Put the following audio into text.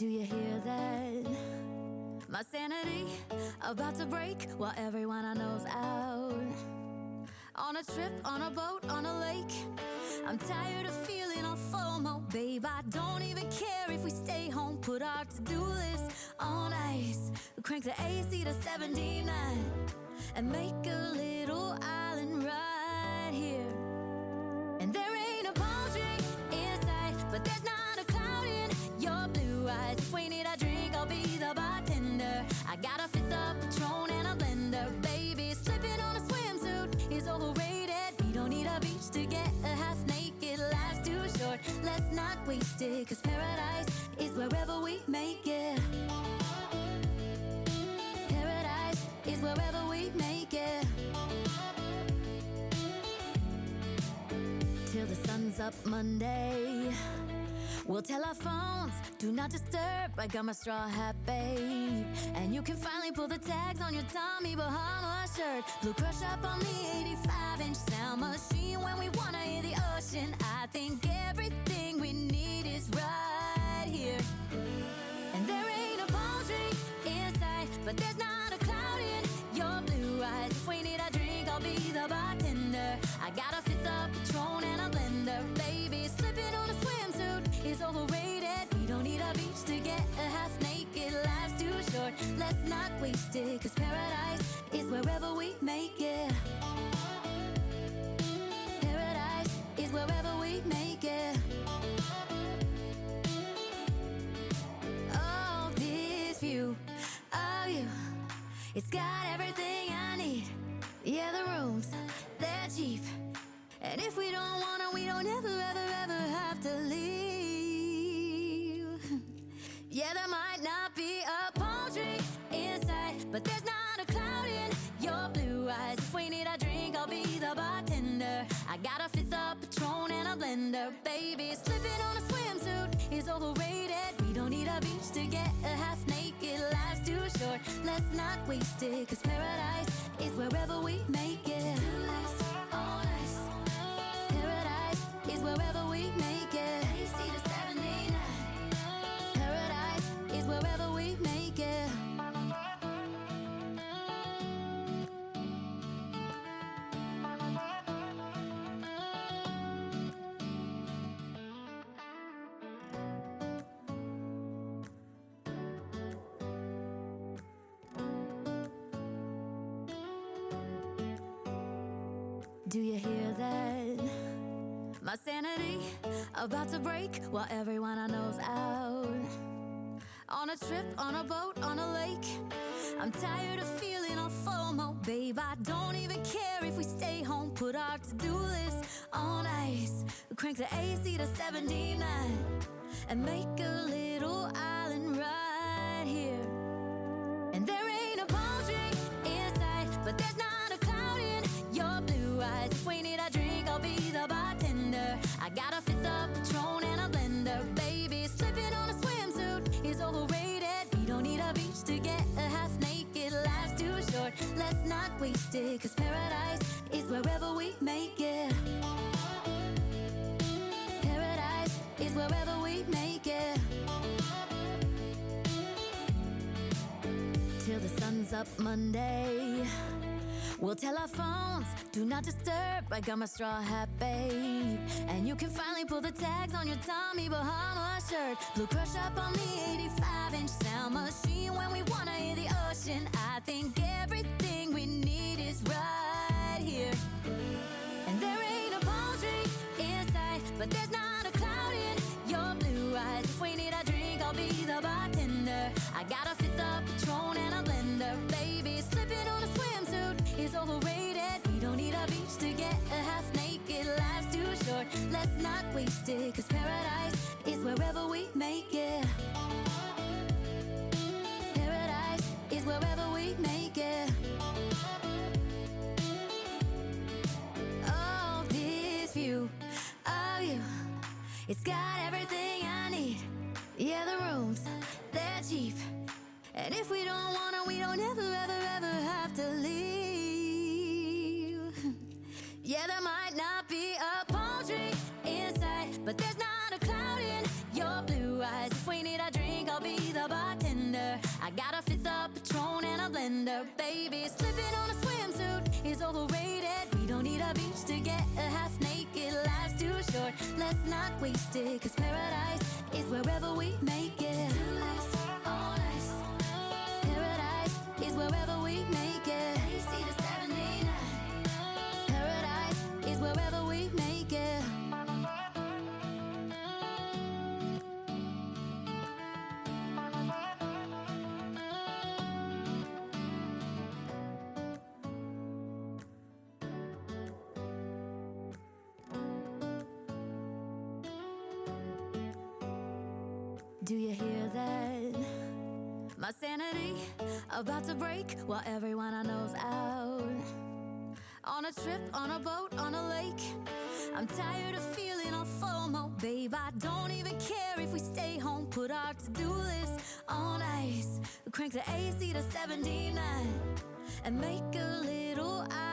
Do you hear that? My sanity about to break while everyone I know's out. On a trip, on a boat, on a lake. I'm tired of feeling all FOMO, babe. I don't even care if we stay home. Put our to-do list on ice. Crank the AC to 79 and make a little island right here. And there ain't a palm tree in sight, but there's not a cloud in your blue eyes. If we need a drink, I'll be the bartender. I got a fifth of Patron and a blender, baby. Slipping on a swimsuit is overrated. We don't need a beach to get a half naked. Life's too short, let's not waste it, 'cause paradise is wherever we make it. Paradise is wherever we make it. Till the sun's up Monday, we'll tell our phones, do not disturb. I got my straw hat, babe. And you can finally pull the tags on your Tommy Bahama shirt. Blue crush up on the 85-inch sound machine. When we wanna hear the ocean, I think everything we need is right here. And there ain't a palm tree in sight, but there's not a cloud in your blue eyes. If we need a drink, I'll be the bartender. I got a fifth of Patron and a blender, baby. Slipping on a swimsuit is overrated. We don't need a beach to get a half naked. Life's too short, let's not waste it, 'cause paradise is wherever we make it. Paradise is wherever we make it. Oh, this view of you, it's got everything I need. Yeah, the rooms, they're cheap. And if we don't wanna, we don't ever, ever, ever have to leave. Yeah, there might not be a palm tree in sight, but there's not a cloud in your blue eyes. If we need a drink, I'll be the bartender. I got a fifth of Patron and a blender, baby. Slipping on a swimsuit is overrated. We don't need a beach to get a half naked. Life's too short, let's not waste it, 'cause paradise is wherever we make it. On ice. Paradise is wherever we make it. AC to 79. Paradise is wherever we make it. Do you hear that? My sanity about to break while everyone I know's out. On a trip, on a boat, on a lake. I'm tired of feeling all FOMO, babe. I don't even care if we stay home. Put our to-do list on ice. Crank the AC to 79 and make a little island right here. And there ain't a palm tree in sight, but there's not a cloud in your blue eyes. If we need a drink, I'll be the bartender. I got a fifth of Patron and a blender, baby. Slipping on a swimsuit is overrated. We don't need a beach to get a half naked. Life's too short, let's not waste it, 'cause paradise is wherever we make it. Paradise is wherever we make it. Till the sun's up Monday, we'll tell our phones, do not disturb. I got my straw hat, babe. And you can finally pull the tags on your Tommy Bahama shirt. Blue crush up on the 85-inch sound machine. When we wanna hear the ocean, I think everything we need is right here. And there ain't a palm tree in sight, but there's not a cloud in your blue eyes. If we need a drink, I'll be the bartender. I got a fifth of Patron and a blender, baby. Slipping on a swimsuit is overrated. We don't need a beach to get a half naked. Life's too short, let's not waste it, 'cause paradise is wherever we make it. Paradise is wherever we make it. Oh, this view of you, it's got everything I need. Yeah, the rooms, they're cheap. And if we don't wanna, we don't ever, ever, ever have to leave. Yeah, there might not be a palm tree in sight, but there's not a cloud in your blue eyes. If we need a drink, I'll be baby, slipping on a swimsuit is overrated. We don't need a beach to get a half naked. Life's too short, let's not waste it. Cause paradise is wherever we make it. Paradise is wherever we make it. AC to 79. Paradise is wherever we make it. Do you hear that? My sanity about to break while everyone I know's out. On a trip, on a boat, on a lake. I'm tired of feeling all FOMO, babe. I don't even care if we stay home. Put our to-do list on ice. Crank the AC to 79 and make a little ice.